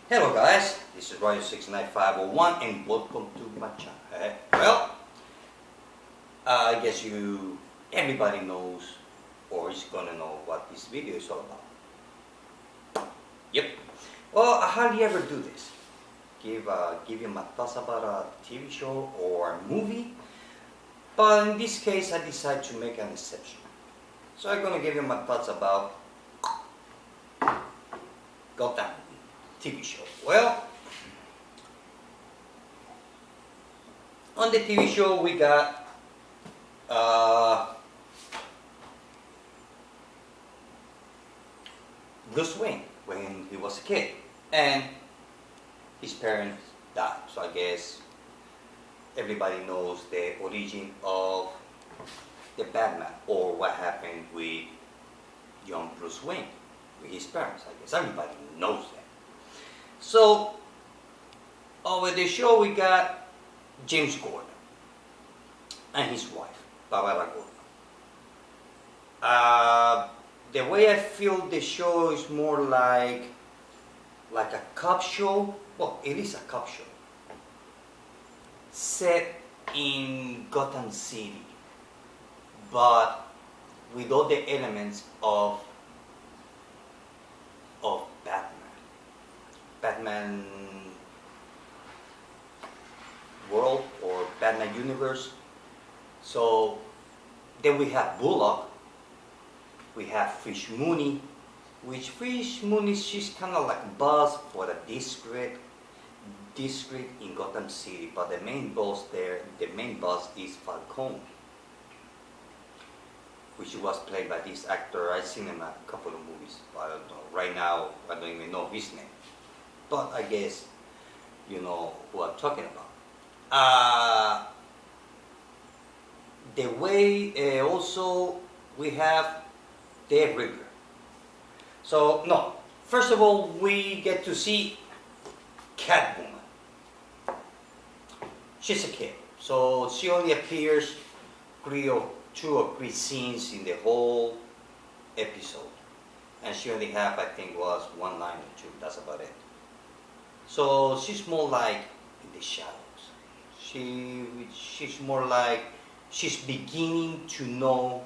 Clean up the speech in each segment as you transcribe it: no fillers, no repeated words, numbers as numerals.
Hello guys, this is Royal69501 and welcome to my channel. Well, I guess everybody knows or is gonna know what this video is all about. Yep. Well, I hardly ever do this. Give you my thoughts about a TV show or a movie, but in this case I decided to make an exception. So I'm gonna give you my thoughts about Gotham TV show. Well, on the TV show we got Bruce Wayne when he was a kid, and his parents died. So I guess everybody knows the origin of the Batman, or what happened with young Bruce Wayne with his parents. I guess everybody knows that. So over the show we got James Gordon and his wife, Barbara Gordon. The way I feel the show is more like a cop show. Well, it is a cop show set in Gotham City, but with all the elements of Batman world or Batman universe. So then we have Bullock, we have Fish Mooney, which Fish Mooney, she's kind of like boss for the district in Gotham City, but the main boss is Falcone, which was played by this actor. I've seen him in a couple of movies, but I don't know. Right now, I don't even know his name. But I guess you know who I'm talking about. The way also we have the Riddler. So no, first of all we get to see Catwoman. She's a kid, so she only appears two or three scenes in the whole episode, and she only have, I think, was one line or two. That's about it. So she's more like in the shadows. She's more like she's beginning to know,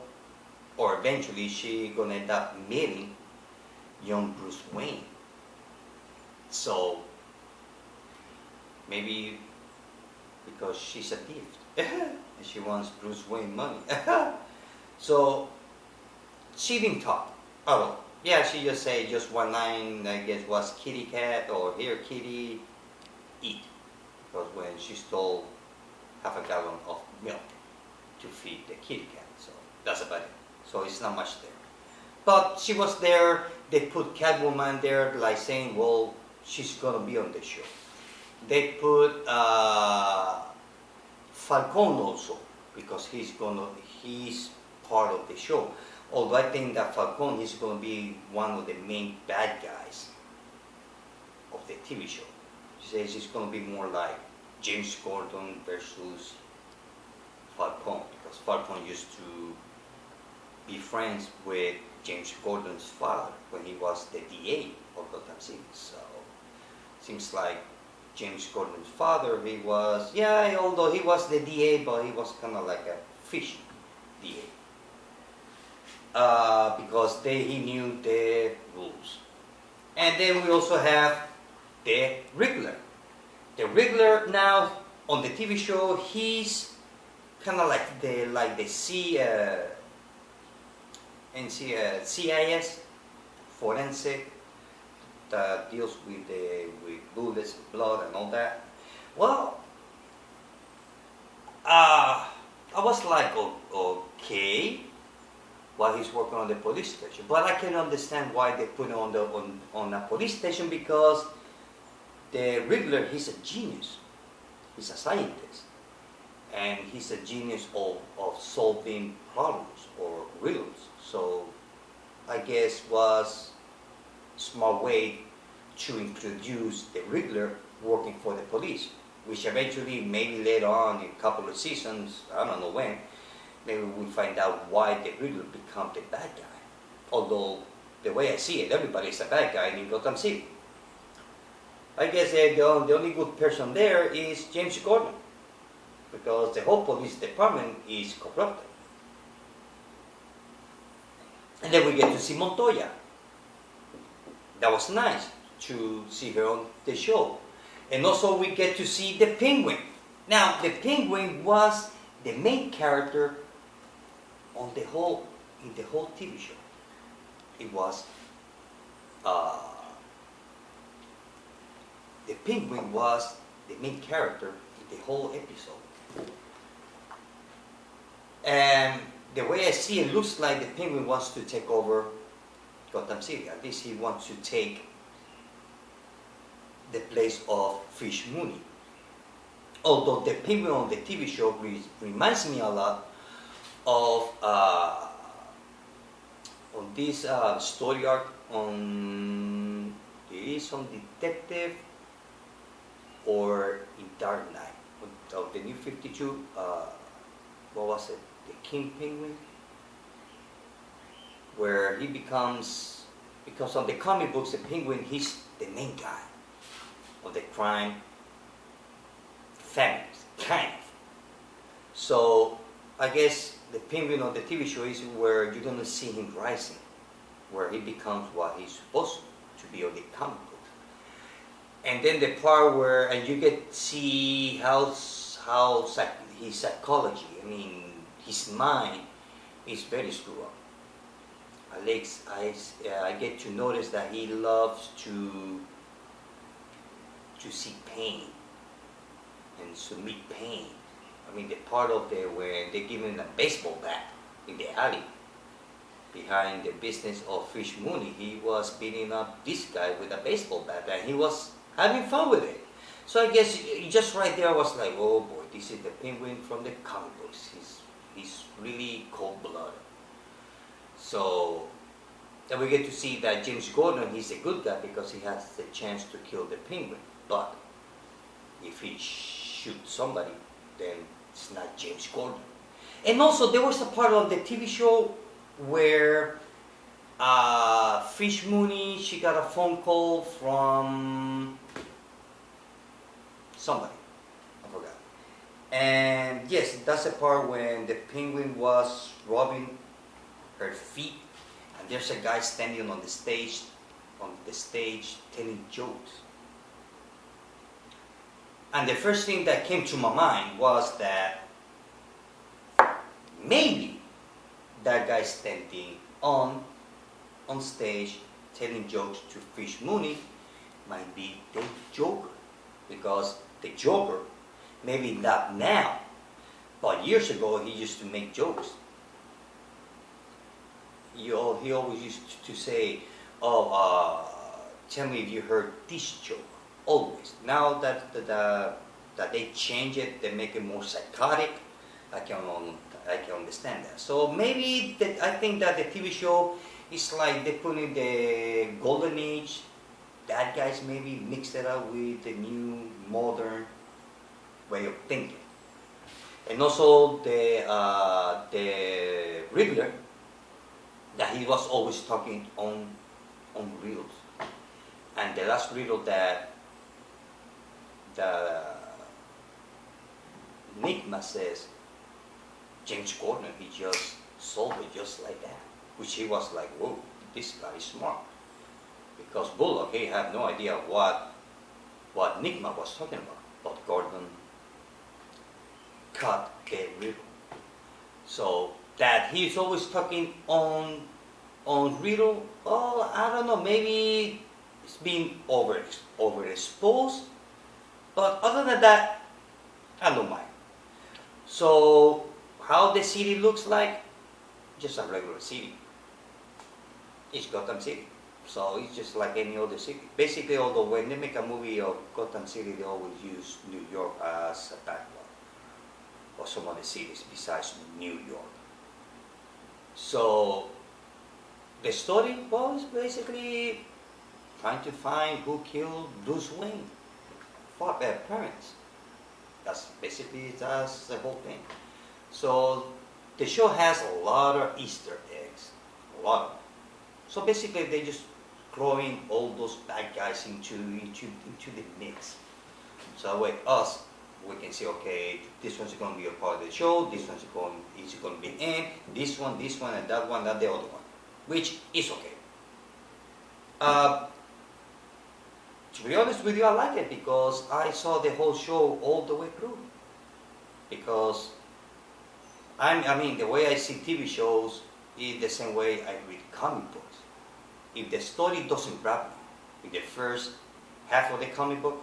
or eventually she's gonna end up meeting young Bruce Wayne. So maybe because she's a thief and she wants Bruce Wayne money. So she didn't talk. Oh yeah, she just say just one line, I guess, was kitty cat, or here kitty, eat. Because when she stole half a gallon of milk to feed the kitty cat, so that's about it. So it's not much there. But she was there. They put Catwoman there, like saying, well, she's gonna be on the show. They put Falcone also, because he's part of the show. Although I think that Falcone is going to be one of the main bad guys of the TV show. She says it's going to be more like James Gordon versus Falcone, because Falcone used to be friends with James Gordon's father when he was the DA of Gotham City. So seems like James Gordon's father, he was, yeah, although he was the DA, but he was kind of like a fish DA. Because he knew the rules. And then we also have the Riddler. The Riddler now on the TV show, he's kind of like the CIS, forensic, that deals with bullets, blood, and all that. Well, I was like, okay, while he's working on the police station, but I can understand why they put him on a police station, because the Riddler, he's a genius. He's a scientist, and he's a genius of solving problems or riddles. So I guess was a smart way to introduce the Riddler working for the police, which eventually, maybe later on in a couple of seasons, I don't know when, maybe we'll find out why the Riddler become the bad guy. Although, the way I see it, everybody's a bad guy in Gotham City. I guess the only good person there is James Gordon, because the whole police department is corrupted. And then we get to see Montoya. That was nice to see her on the show. And also we get to see the Penguin. Now, the Penguin was the main character in the whole TV show. It was the Penguin was the main character in the whole episode. And the way I see it, looks like the Penguin wants to take over Gotham City. At least he wants to take the place of Fish Mooney. Although the Penguin on the TV show reminds me a lot of on this story arc on Detective or in Dark Knight of the New 52. What was it? The King Penguin, where he becomes, because on the comic books, the Penguin, he's the main guy of the crime families, kind of. So I guess the Penguin on the TV show is where you're gonna see him rising, where he becomes what he's supposed to be on the comic book. And then the part where, and you get to see his psychology, I mean, his mind is very screwed up. I get to notice that he loves to see pain and submit pain. I mean, the part of where they give him a baseball bat in the alley behind the business of Fish Mooney, he was beating up this guy with a baseball bat and he was having fun with it. So I guess just right there I was like, oh boy, this is the Penguin from the comic books. He's really cold-blooded. So then we get to see that James Gordon, he's a good guy because he has the chance to kill the Penguin. But if he shoots somebody, then it's not James Gordon. And also there was a part of the TV show where Fish Mooney, she got a phone call from somebody. I forgot. And yes, that's the part when the Penguin was rubbing her feet, and there's a guy standing on the stage telling jokes. And the first thing that came to my mind was that maybe that guy standing on stage telling jokes to Fish Mooney might be the Joker, because the Joker, maybe not now, but years ago he used to make jokes. He always used to say, oh, tell me if you heard this joke, always. Now that they change it, they make it more psychotic, I can understand that. So maybe I think that the TV show is like they put in the golden age, bad guys maybe mixed it up with the new modern way of thinking. And also the Riddler, that he was always talking on riddles. And the last riddle that Enigma says, James Gordon, he just solved it just like that. Which he was like, whoa, this guy is smart. Because Bullock, he had no idea what Enigma was talking about. But Gordon cut the riddle. So that he's always talking on riddle, oh, I don't know, maybe it's being overexposed. But other than that, I don't mind. So how the city looks like, just a regular city. It's Gotham City. So it's just like any other city. Basically, although when they make a movie of Gotham City, they always use New York as a background, or some other cities besides New York. So the story was basically trying to find who killed Bruce Wayne, parents. That's the whole thing. So the show has a lot of Easter eggs, a lot of them. So basically they just throwing all those bad guys into the mix. So that way we can say, okay, this one's going to be a part of the show, this one's going to be in, this one, and that one, that the other one, which is okay. To be honest with you, I like it because I saw the whole show all the way through. Because I mean, the way I see TV shows is the same way I read comic books. If the story doesn't grab me in the first half of the comic book,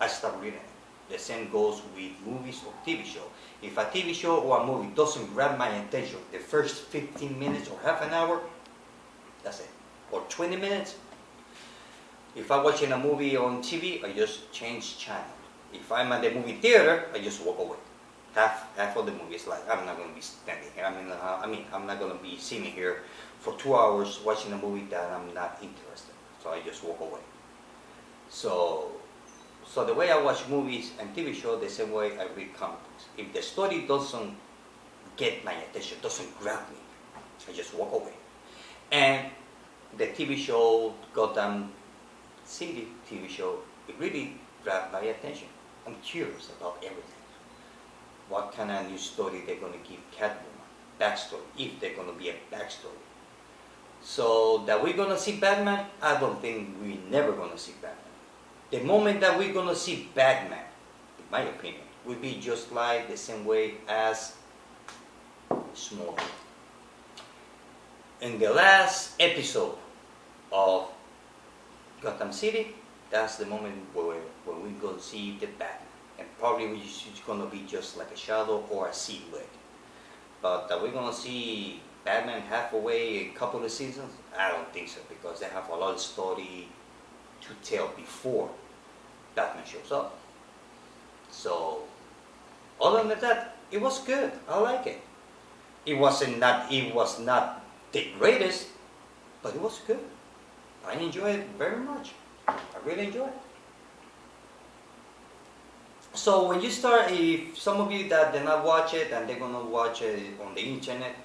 I stop reading it. The same goes with movies or TV show. If a TV show or a movie doesn't grab my attention the first 15 minutes or half an hour, that's it. Or 20 minutes. If I'm watching a movie on TV, I just change channel. If I'm at the movie theater, I just walk away. Half of the movie is like, I'm not going to be standing here. I'm not going to be sitting here for 2 hours watching a movie that I'm not interested in. So I just walk away. So the way I watch movies and TV shows, the same way I read comic books. If the story doesn't get my attention, doesn't grab me, I just walk away. And the TV show, Gotham City TV show, it really grabbed my attention. I'm curious about everything. What kind of new story they're going to give Catwoman, backstory, if they're going to be a backstory. So that we're going to see Batman, I don't think we're never going to see Batman. The moment that we're going to see Batman, in my opinion, will be just like the same way as Smallville. In the last episode of Gotham City, that's the moment where we're going to see the Batman. And probably it's going to be just like a shadow or a silhouette. But are we going to see Batman halfway a couple of seasons? I don't think so, because they have a lot of story to tell before Batman shows up. So, other than that, it was good. I like it. It was not the greatest, but it was good. I enjoyed it very much. I really enjoyed it. So when you start, if some of you that did not watch it and they're going to watch it on the internet,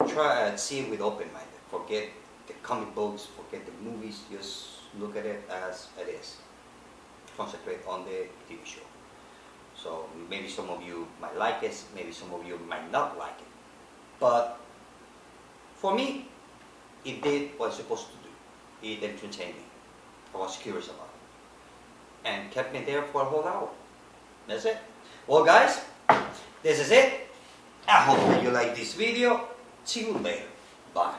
try and see it with open mind. Forget the comic books, forget the movies, just look at it as it is. Concentrate on the TV show. So maybe some of you might like it, maybe some of you might not like it. But for me, it did what it's supposed to do. It entertained me. I was curious about it. And kept me there for a whole hour. That's it. Well guys, this is it. I hope that you like this video. See you later. Bye.